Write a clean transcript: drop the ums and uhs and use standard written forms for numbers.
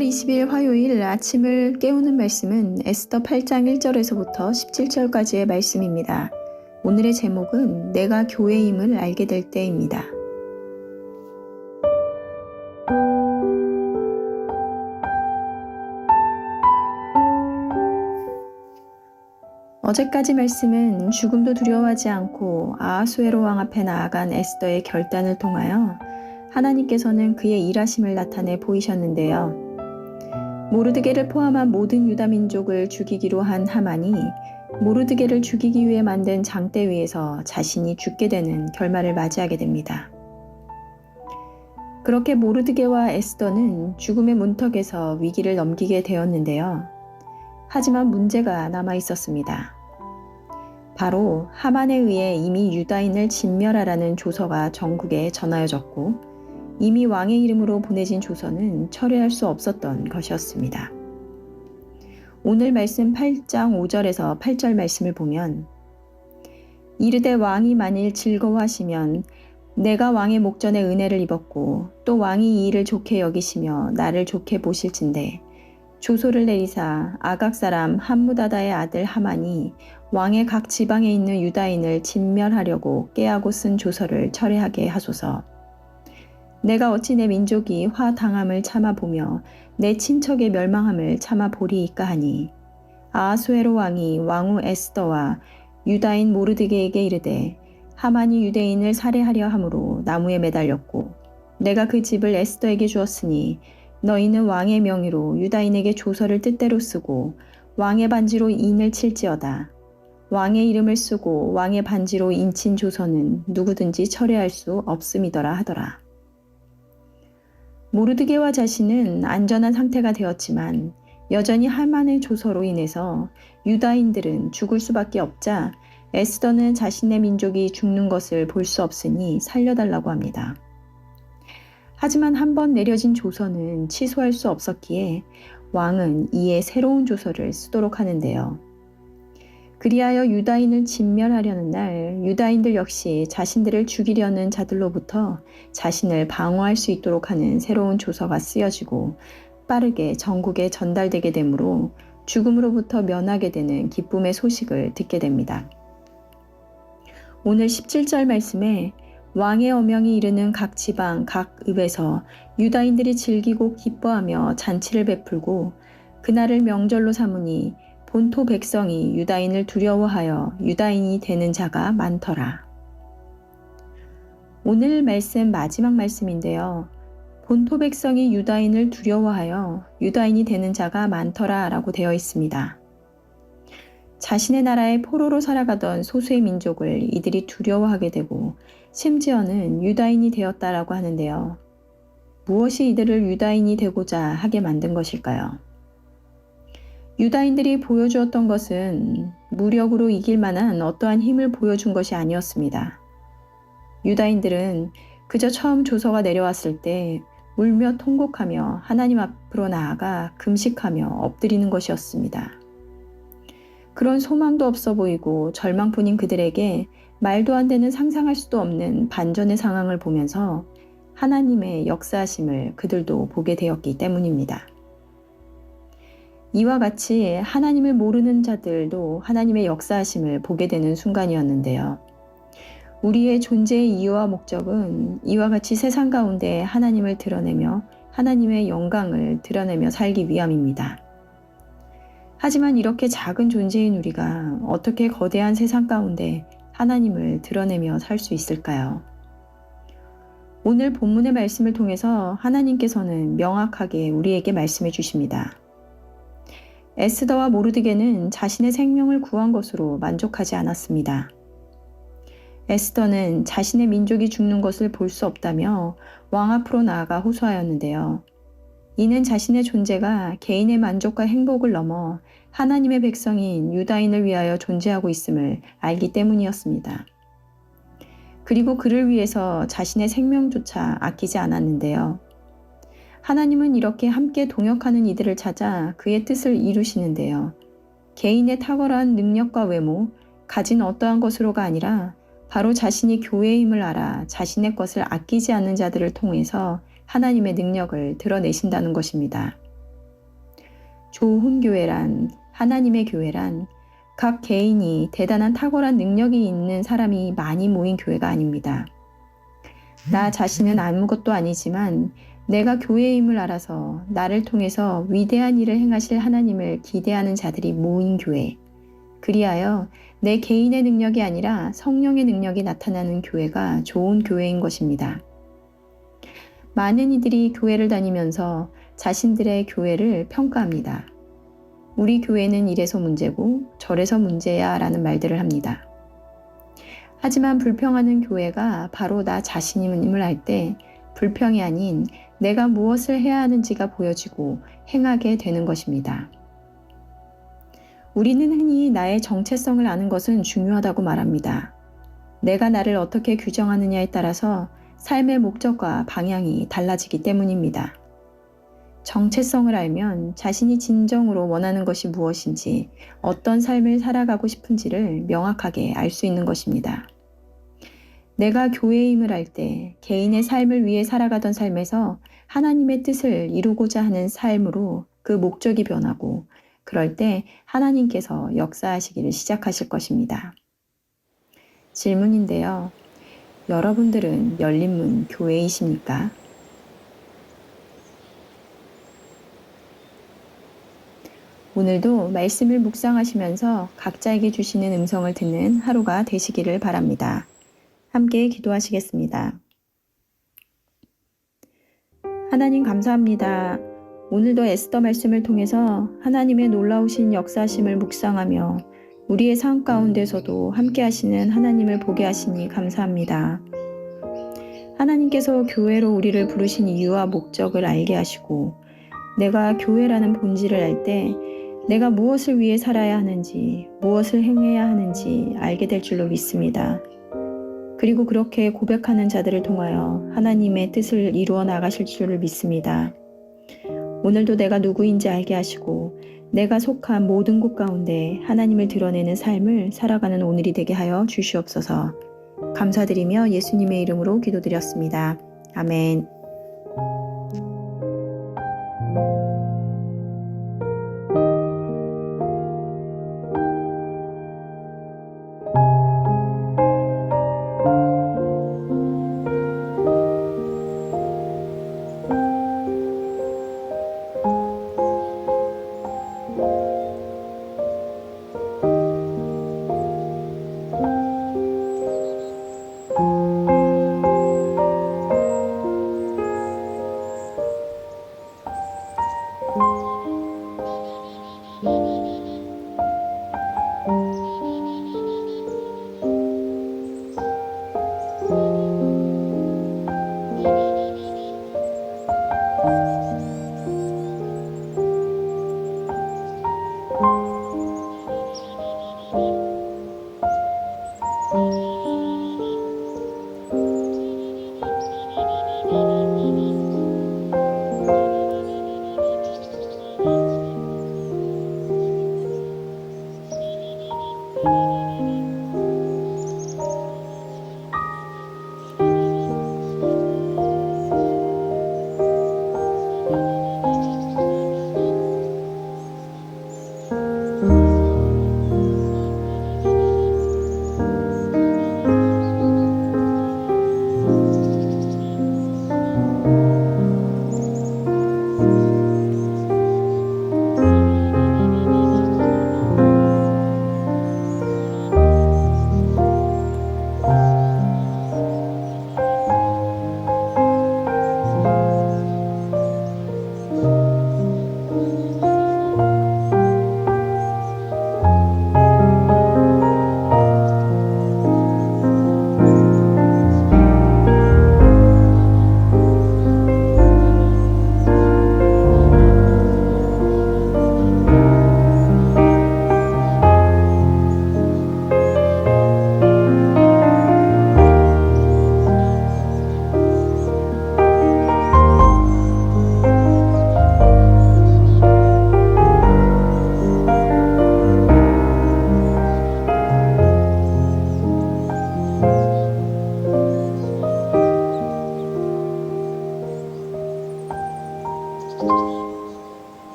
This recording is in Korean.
10월 20일 화요일 아침을 깨우는 말씀은 에스더 8장 1절에서부터 17절까지의 말씀입니다. 오늘의 제목은 내가 교회임을 알게 될 때입니다. 어제까지 말씀은 죽음도 두려워하지 않고 아하수에로 왕 앞에 나아간 에스더의 결단을 통하여 하나님께서는 그의 일하심을 나타내 보이셨는데요. 모르드게를 포함한 모든 유다 민족을 죽이기로 한 하만이 모르드게를 죽이기 위해 만든 장대 위에서 자신이 죽게 되는 결말을 맞이하게 됩니다. 그렇게 모르드게와 에스더는 죽음의 문턱에서 위기를 넘기게 되었는데요. 하지만 문제가 남아 있었습니다. 바로 하만에 의해 이미 유다인을 진멸하라는 조서가 전국에 전하여졌고 이미 왕의 이름으로 보내진 조서는 철회할 수 없었던 것이었습니다. 오늘 말씀 8장 5절에서 8절 말씀을 보면 이르되 왕이 만일 즐거워하시면 내가 왕의 목전에 은혜를 입었고 또 왕이 이 일을 좋게 여기시며 나를 좋게 보실진대 조소를 내리사 아각 사람 함무다다의 아들 하만이 왕의 각 지방에 있는 유다인을 진멸하려고 깨하고 쓴 조서를 철회하게 하소서. 내가 어찌 내 민족이 화당함을 참아보며 내 친척의 멸망함을 참아보리이까 하니 아하수에로 왕이 왕후 에스더와 유다인 모르드게에게 이르되 하만이 유대인을 살해하려 함으로 나무에 매달렸고 내가 그 집을 에스더에게 주었으니 너희는 왕의 명의로 유다인에게 조서를 뜻대로 쓰고 왕의 반지로 인을 칠지어다. 왕의 이름을 쓰고 왕의 반지로 인친 조서는 누구든지 철회할 수 없음이더라 하더라. 모르드게와 자신은 안전한 상태가 되었지만 여전히 하만의 조서로 인해서 유다인들은 죽을 수밖에 없자 에스더는 자신의 민족이 죽는 것을 볼 수 없으니 살려달라고 합니다. 하지만 한번 내려진 조서는 취소할 수 없었기에 왕은 이에 새로운 조서를 쓰도록 하는데요. 그리하여 유다인을 진멸하려는 날 유다인들 역시 자신들을 죽이려는 자들로부터 자신을 방어할 수 있도록 하는 새로운 조서가 쓰여지고 빠르게 전국에 전달되게 되므로 죽음으로부터 면하게 되는 기쁨의 소식을 듣게 됩니다. 오늘 17절 말씀에 왕의 어명이 이르는 각 지방 각 읍에서 유다인들이 즐기고 기뻐하며 잔치를 베풀고 그날을 명절로 삼으니 본토 백성이 유다인을 두려워하여 유다인이 되는 자가 많더라. 오늘 말씀 마지막 말씀인데요. 본토 백성이 유다인을 두려워하여 유다인이 되는 자가 많더라 라고 되어 있습니다. 자신의 나라에 포로로 살아가던 소수의 민족을 이들이 두려워하게 되고 심지어는 유다인이 되었다라고 하는데요. 무엇이 이들을 유다인이 되고자 하게 만든 것일까요? 유다인들이 보여주었던 것은 무력으로 이길 만한 어떠한 힘을 보여준 것이 아니었습니다. 유다인들은 그저 처음 조서가 내려왔을 때 울며 통곡하며 하나님 앞으로 나아가 금식하며 엎드리는 것이었습니다. 그런 소망도 없어 보이고 절망뿐인 그들에게 말도 안 되는 상상할 수도 없는 반전의 상황을 보면서 하나님의 역사하심을 그들도 보게 되었기 때문입니다. 이와 같이 하나님을 모르는 자들도 하나님의 역사하심을 보게 되는 순간이었는데요. 우리의 존재의 이유와 목적은 이와 같이 세상 가운데 하나님을 드러내며 하나님의 영광을 드러내며 살기 위함입니다. 하지만 이렇게 작은 존재인 우리가 어떻게 거대한 세상 가운데 하나님을 드러내며 살 수 있을까요? 오늘 본문의 말씀을 통해서 하나님께서는 명확하게 우리에게 말씀해 주십니다. 에스더와 모르드게는 자신의 생명을 구한 것으로 만족하지 않았습니다. 에스더는 자신의 민족이 죽는 것을 볼 수 없다며 왕 앞으로 나아가 호소하였는데요. 이는 자신의 존재가 개인의 만족과 행복을 넘어 하나님의 백성인 유다인을 위하여 존재하고 있음을 알기 때문이었습니다. 그리고 그를 위해서 자신의 생명조차 아끼지 않았는데요. 하나님은 이렇게 함께 동역하는 이들을 찾아 그의 뜻을 이루시는데요. 개인의 탁월한 능력과 외모, 가진 어떠한 것으로가 아니라 바로 자신이 교회임을 알아 자신의 것을 아끼지 않는 자들을 통해서 하나님의 능력을 드러내신다는 것입니다. 좋은 교회란, 하나님의 교회란 각 개인이 대단한 탁월한 능력이 있는 사람이 많이 모인 교회가 아닙니다. 나 자신은 아무것도 아니지만 내가 교회임을 알아서 나를 통해서 위대한 일을 행하실 하나님을 기대하는 자들이 모인 교회. 그리하여 내 개인의 능력이 아니라 성령의 능력이 나타나는 교회가 좋은 교회인 것입니다. 많은 이들이 교회를 다니면서 자신들의 교회를 평가합니다. 우리 교회는 이래서 문제고 저래서 문제야 라는 말들을 합니다. 하지만 불평하는 교회가 바로 나 자신임을 알 때 불평이 아닌 내가 무엇을 해야 하는지가 보여지고 행하게 되는 것입니다. 우리는 흔히 나의 정체성을 아는 것은 중요하다고 말합니다. 내가 나를 어떻게 규정하느냐에 따라서 삶의 목적과 방향이 달라지기 때문입니다. 정체성을 알면 자신이 진정으로 원하는 것이 무엇인지, 어떤 삶을 살아가고 싶은지를 명확하게 알 수 있는 것입니다. 내가 교회임을 알 때 개인의 삶을 위해 살아가던 삶에서 하나님의 뜻을 이루고자 하는 삶으로 그 목적이 변하고, 그럴 때 하나님께서 역사하시기를 시작하실 것입니다. 질문인데요. 여러분들은 열린 문 교회이십니까? 오늘도 말씀을 묵상하시면서 각자에게 주시는 음성을 듣는 하루가 되시기를 바랍니다. 함께 기도하시겠습니다. 하나님 감사합니다. 오늘도 에스더 말씀을 통해서 하나님의 놀라우신 역사심을 묵상하며 우리의 삶 가운데서도 함께 하시는 하나님을 보게 하시니 감사합니다. 하나님께서 교회로 우리를 부르신 이유와 목적을 알게 하시고 내가 교회라는 본질을 알 때 내가 무엇을 위해 살아야 하는지, 무엇을 행해야 하는지 알게 될 줄로 믿습니다. 그리고 그렇게 고백하는 자들을 통하여 하나님의 뜻을 이루어 나가실 줄을 믿습니다. 오늘도 내가 누구인지 알게 하시고 내가 속한 모든 곳 가운데 하나님을 드러내는 삶을 살아가는 오늘이 되게 하여 주시옵소서. 감사드리며 예수님의 이름으로 기도드렸습니다. 아멘.